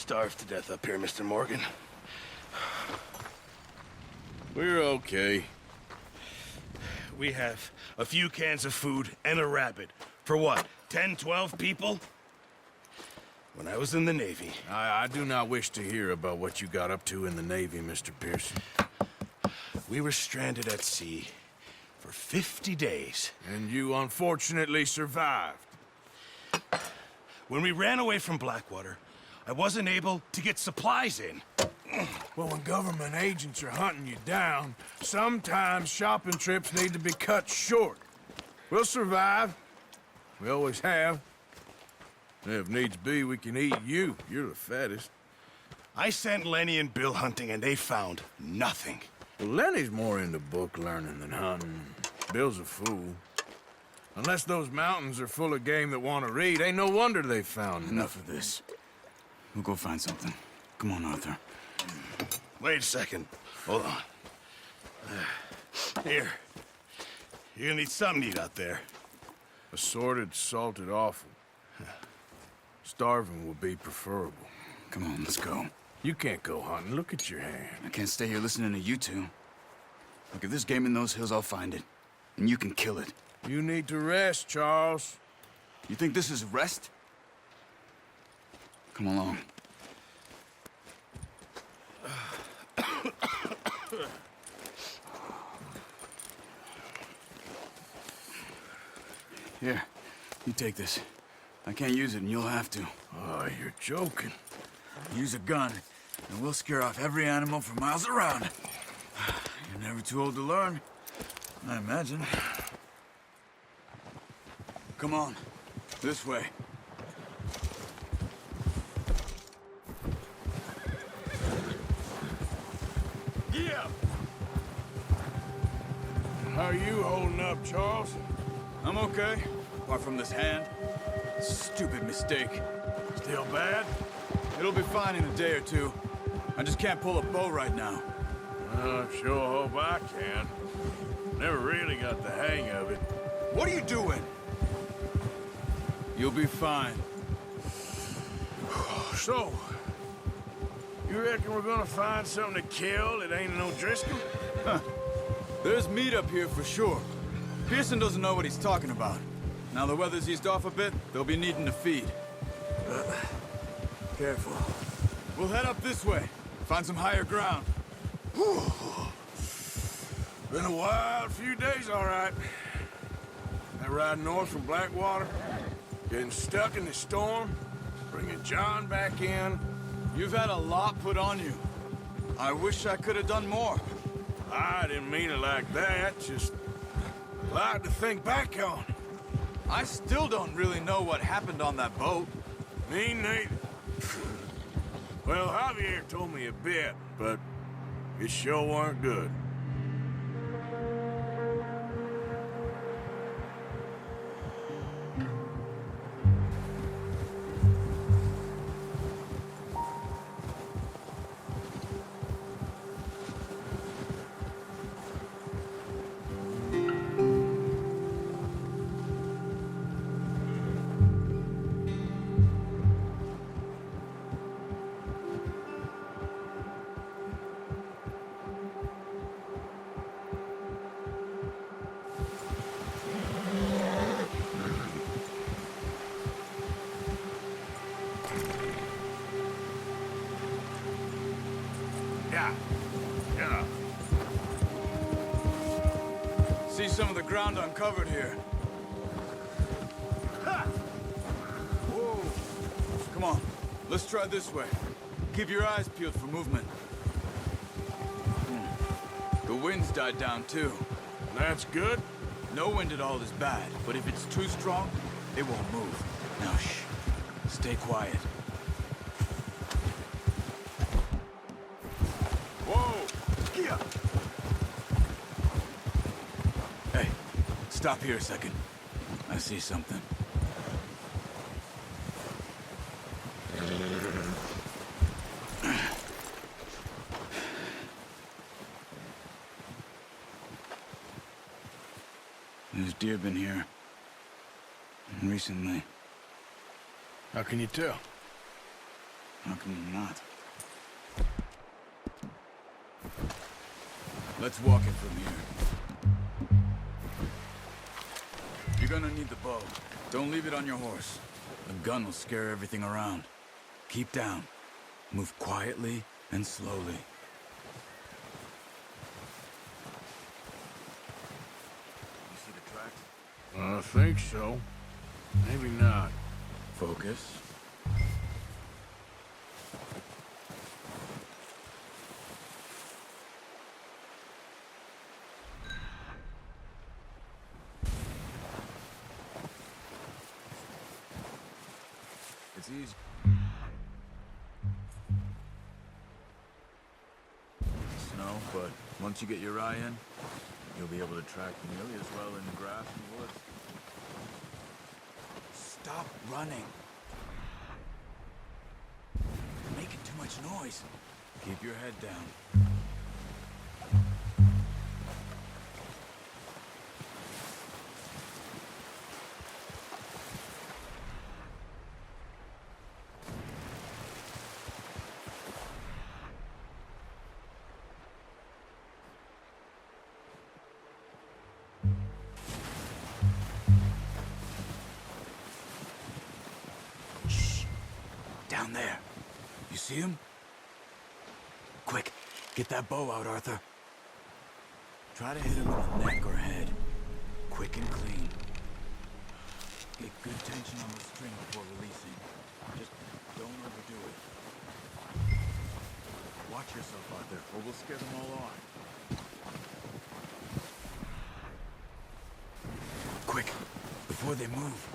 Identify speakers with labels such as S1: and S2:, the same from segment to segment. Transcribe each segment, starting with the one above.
S1: starved to death up here, Mr. Morgan.
S2: We're okay.
S1: We have a few cans of food and a rabbit. For what, 10, 12 people? When I was in the Navy...
S2: I do not wish to hear about what you got up to in the Navy, Mr. Pearson.
S1: We were stranded at sea for 50 days.
S2: And you unfortunately survived.
S1: When we ran away from Blackwater, I wasn't able to get supplies in.
S2: Well, when government agents are hunting you down, sometimes shopping trips need to be cut short. We'll survive. We always have. If needs be, we can eat you. You're the fattest.
S1: I sent Lenny and Bill hunting, and they found nothing.
S2: Well, Lenny's more into book learning than hunting. Bill's a fool. Unless those mountains are full of game that want to read, ain't no wonder they found
S3: Enough of this. We'll go find something. Come on, Arthur.
S1: Wait a second. Hold on. Here. You're gonna need something to eat out there.
S2: Assorted, salted offal. Starving would be preferable.
S3: Come on, let's go.
S2: You can't go hunting. Look at your hand.
S3: I can't stay here listening to you two. Look, if there's game in those hills, I'll find it. And you can kill it.
S2: You need to rest, Charles.
S3: You think this is rest? Come along. Here, you take this. I can't use it, and you'll have to.
S2: Oh, you're joking.
S3: Use a gun, and we'll scare off every animal for miles around. You're never too old to learn, I imagine. Come on, this way.
S2: Yeah. How are you holding up, Charles?
S3: I'm okay, apart from this hand. Stupid mistake.
S2: Still bad?
S3: It'll be fine in a day or two. I just can't pull a bow right now.
S2: I sure hope I can. Never really got the hang of it.
S3: What are you doing? You'll be fine.
S2: So, you reckon we're gonna find something to kill that ain't no Driscoll?
S3: Huh. There's meat up here for sure. Pearson doesn't know what he's talking about. Now the weather's eased off a bit, they'll be needing to feed. Careful. We'll head up this way. Find some higher ground.
S2: Whew. Been a wild few days, all right. That ride north from Blackwater, getting stuck in the storm, bringing John back in.
S3: You've had a lot put on you. I wish I could have done more.
S2: I didn't mean it like that, just a lot to think back on.
S3: I still don't really know what happened on that boat.
S2: Me neither. Well, Javier told me a bit, but it sure weren't good. Yeah.
S3: See some of the ground uncovered here. Ha! Whoa. Come on, let's try this way. Keep your eyes peeled for movement. The wind's died down too.
S2: That's good.
S3: No wind at all is bad, but if it's too strong, it won't move. Now shh, stay quiet.
S2: Whoa!
S3: Yeah. Hey, stop here a second. I see something. There's deer been here. Recently.
S2: How can you tell?
S3: How can you not? Let's walk it from here. You're gonna need the bow. Don't leave it on your horse. A gun will scare everything around. Keep down. Move quietly and slowly. You see the tracks?
S2: I think so. Maybe not.
S3: Focus. It's easy. Snow, but once you get your eye in, you'll be able to track nearly as well in the grass and woods. Stop running. You're making too much noise. Keep your head down. Down there. You see him? Quick, get that bow out, Arthur. Try to hit him in the neck or head. Quick and clean. Get good tension on the string before releasing. Just don't overdo it. Watch yourself, Arthur, or we'll scare them all off. Quick, before they move.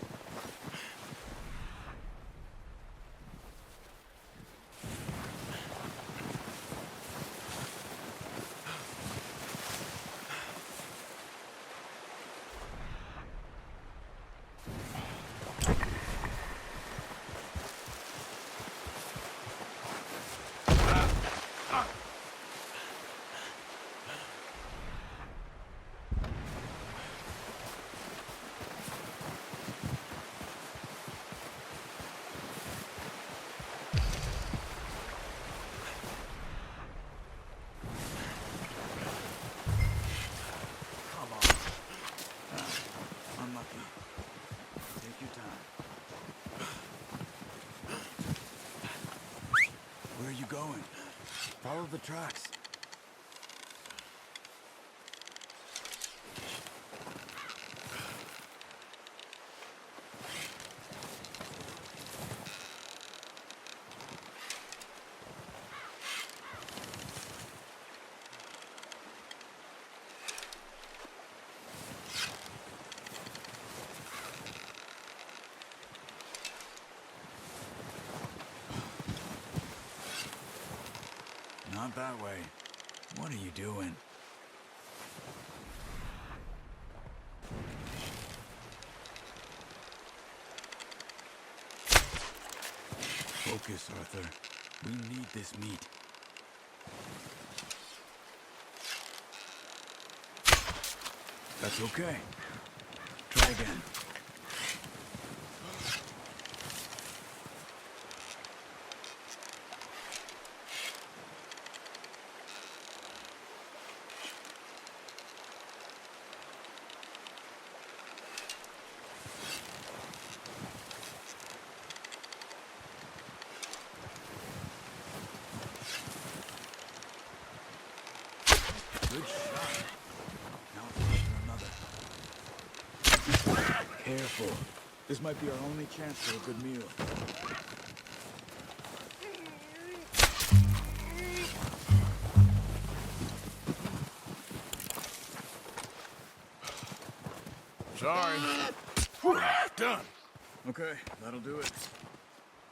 S3: Going. Follow the tracks. Not that way. What are you doing? Focus, Arthur. We need this meat. That's okay. Try again. Good shot. Now it's for another. Careful. This might be our only chance for a good meal.
S2: Sorry. Whew, done.
S3: Okay, that'll do it.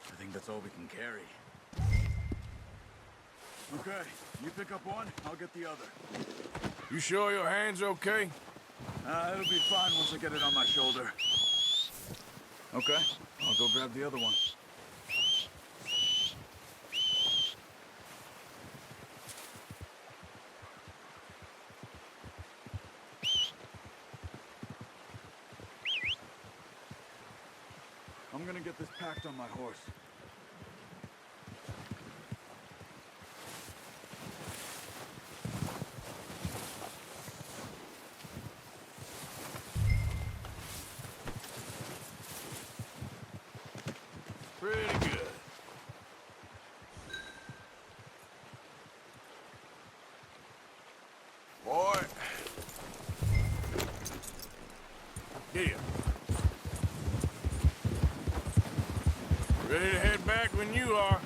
S3: I think that's all we can carry. Okay, you pick up one, I'll get the other.
S2: You sure your hand's okay?
S3: It'll be fine once I get it on my shoulder. Okay, I'll go grab the other one. I'm gonna get this packed on my horse.
S2: back when you are.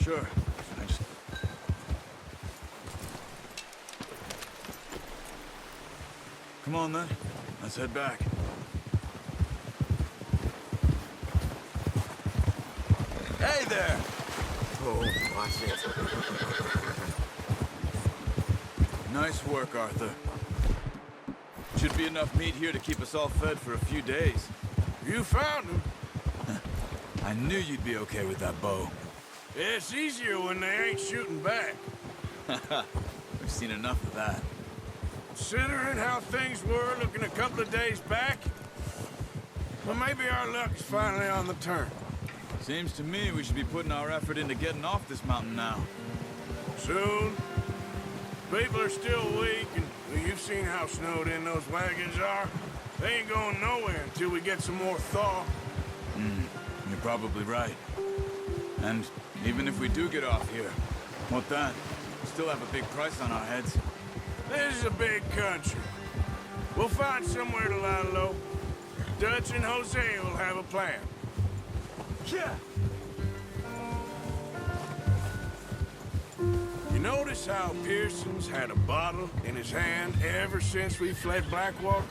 S3: Sure. I just... Come on, then. Let's head back. Hey there!
S2: Oh, watch it.
S3: Nice work, Arthur. Should be enough meat here to keep us all fed for a few days.
S2: You found him.
S3: I knew you'd be okay with that bow.
S2: It's easier when they ain't shooting back.
S3: We've seen enough of that.
S2: Considering how things were looking a couple of days back, well, maybe our luck's finally on the turn.
S3: Seems to me we should be putting our effort into getting off this mountain now.
S2: Soon. People are still weak, and well, you've seen how snowed in those wagons are. They ain't going nowhere until we get some more thaw.
S3: You're probably right. And even if we do get off here, what then? We still have a big price on our heads.
S2: This is a big country. We'll find somewhere to lie low. Dutch and Jose will have a plan.
S3: Yeah.
S2: You notice how Pearson's had a bottle in his hand ever since we fled Blackwater?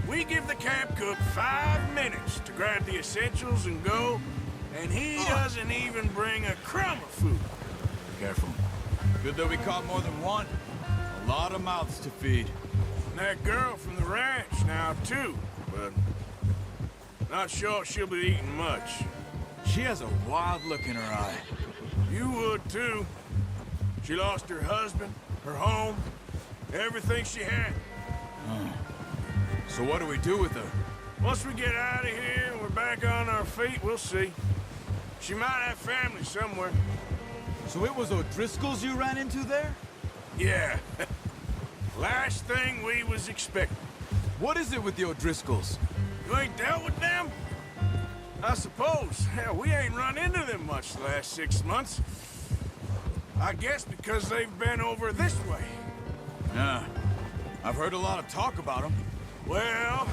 S2: We give the camp cook 5 minutes to grab the essentials and go, and he doesn't even bring a crumb of food.
S3: Careful. Good that we caught more than one. A lot of mouths to feed.
S2: And that girl from the ranch now, too, but not sure she'll be eating much.
S3: She has a wild look in her eye.
S2: You would, too. She lost her husband, her home, everything she had.
S3: So what do we do with her?
S2: Once we get out of here and we're back on our feet, we'll see. She might have family somewhere.
S3: So it was O'Driscoll's you ran into there?
S2: Yeah. Last thing we was expecting.
S3: What is it with the O'Driscolls?
S2: You ain't dealt with them? I suppose. Hell, we ain't run into them much the last 6 months. I guess because they've been over this way.
S3: Yeah. I've heard a lot of talk about them.
S2: Well,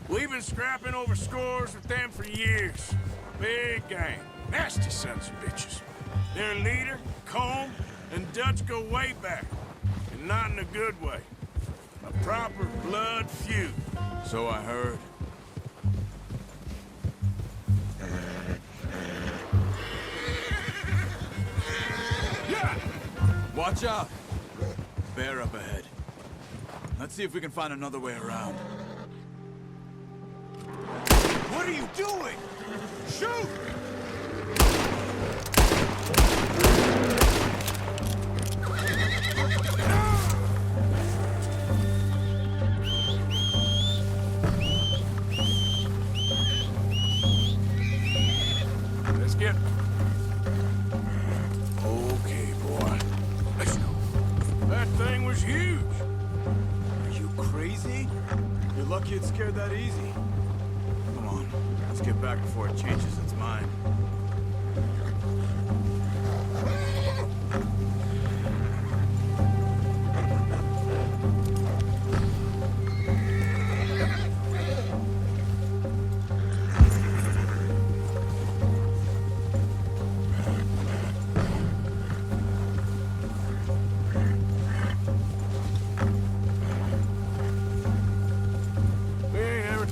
S2: we've been scrapping over scores with them for years. Big gang. Nasty sons of bitches. Their leader, Combe, and Dutch go way back. And not in a good way. A proper blood feud.
S3: So I heard. Yeah! Watch out! Bear up ahead. Let's see if we can find another way around. What are you doing? Shoot!
S2: Let's get... Okay, boy. Let's go. That thing was huge.
S3: Are you crazy? You're lucky it scared that easy. Come on, let's get back before it changes its mind.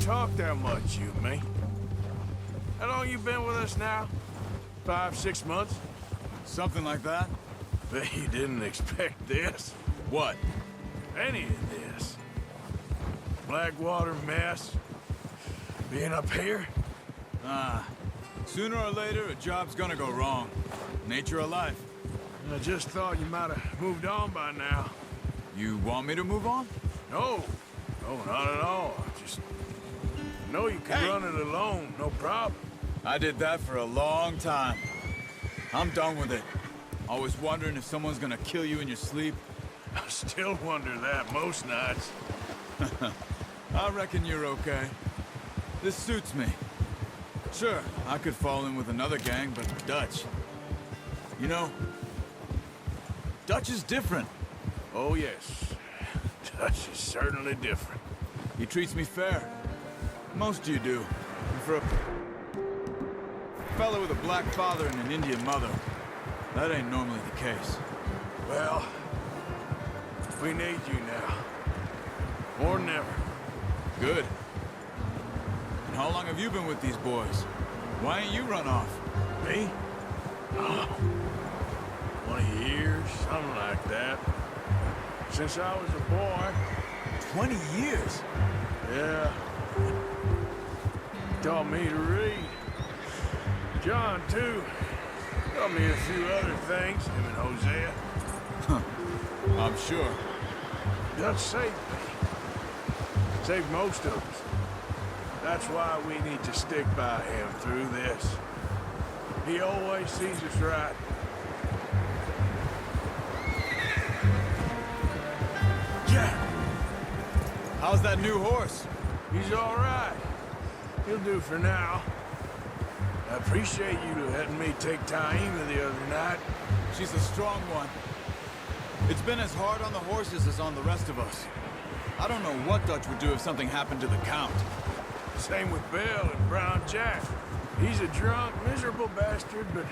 S2: Talk that much, you and me. How long you been with us now? 5, 6 months?
S3: Something like that?
S2: Bet you didn't expect this.
S3: What?
S2: Any of this. Blackwater mess. Being up here?
S3: Sooner or later, a job's gonna go wrong. Nature of life.
S2: I just thought you might have moved on by now.
S3: You want me to move on?
S2: No. No, not at all. I just know you can run it alone, no problem.
S3: I did that for a long time. I'm done with it. Always wondering if someone's gonna kill you in your sleep.
S2: I still wonder that most nights.
S3: I reckon you're okay. This suits me. Sure, I could fall in with another gang, but Dutch... You know, Dutch is different.
S2: Oh, yes. Dutch is certainly different.
S3: He treats me fair. Most of you do. And for a... fella with a black father and an Indian mother. That ain't normally the case.
S2: Well, we need you now. More than ever.
S3: Good. And how long have you been with these boys? Why ain't you run off?
S2: Me? Oh, 20 years, something like that. Since I was a boy.
S3: 20 years?
S2: Yeah. Taught me to read. John, too. Taught me a few other things, him and Hosea.
S3: I'm sure.
S2: Just saved me. Saved most of us. That's why we need to stick by him through this. He always sees us right. Jack!
S3: How's that new horse?
S2: He's all right. He'll do for now. I appreciate you letting me take Taima the other night.
S3: She's a strong one. It's been as hard on the horses as on the rest of us. I don't know what Dutch would do if something happened to the Count.
S2: Same with Bill and Brown Jack. He's a drunk, miserable bastard, but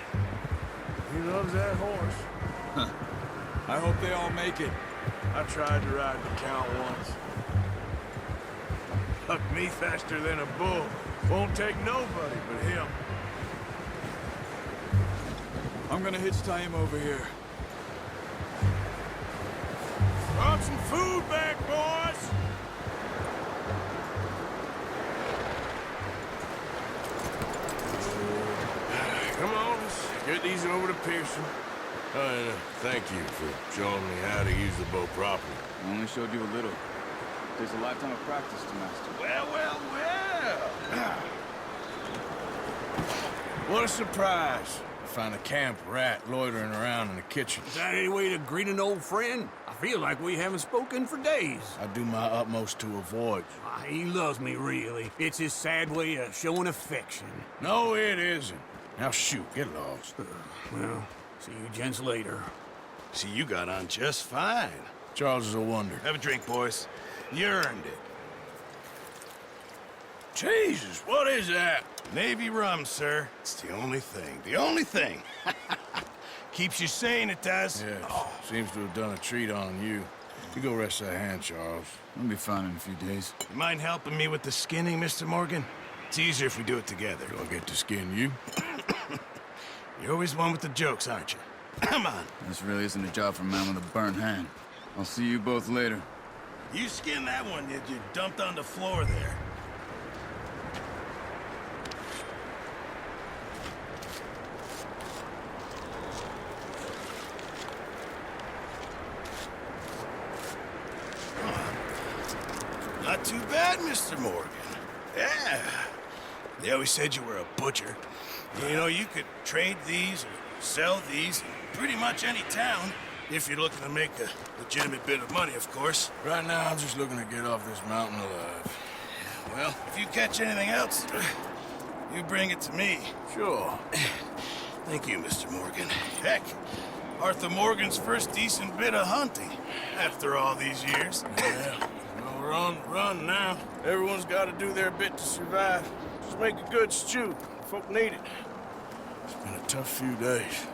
S2: he loves that horse.
S3: Huh. I hope they all make it.
S2: I tried to ride the Count once. Hucked me faster than a bull. Won't take nobody but him.
S3: I'm gonna hitch tie him over here.
S2: Brought some food back, boys! Come on, let's get these over to Pearson.
S4: Thank you for showing me how to use the bow properly.
S5: I only showed you a little. Takes a lifetime of practice to master.
S2: Well, well, well! What a surprise. Find a camp rat loitering around in the kitchen.
S6: Is that any way to greet an old friend? I feel like we haven't spoken for days.
S2: I do my utmost to avoid you.
S6: He loves me, really. It's his sad way of showing affection.
S2: No, it isn't. Now shoot, get lost.
S6: Well, see you gents later.
S1: See, you got on just fine.
S2: Charles is a wonder.
S1: Have a drink, boys. You earned it.
S2: Jesus, what is that?
S1: Navy rum, sir. It's the only thing. The only thing. Keeps you sane, it does.
S2: Yes, seems to have done a treat on you. You go rest that hand, Charles.
S3: I'll be fine in a few days.
S1: You mind helping me with the skinning, Mr. Morgan? It's easier if we do it together.
S2: Do I get to skin you?
S1: You're always one with the jokes, aren't you? Come on.
S5: This really isn't a job for a man with a burnt hand. I'll see you both later.
S1: You skinned that one that you dumped on the floor there. Not too bad, Mr. Morgan. Yeah. They always said you were a butcher. You know, you could trade these or sell these in pretty much any town, if you're looking to make a legitimate bit of money, of course.
S2: Right now, I'm just looking to get off this mountain alive.
S1: Well, if you catch anything else, you bring it to me.
S2: Sure.
S1: Thank you, Mr. Morgan. Heck, Arthur Morgan's first decent bit of hunting after all these years.
S2: Yeah. Well, we're on the run now. Everyone's got to do their bit to survive. Just make a good stew. Folk need it. It's been a tough few days.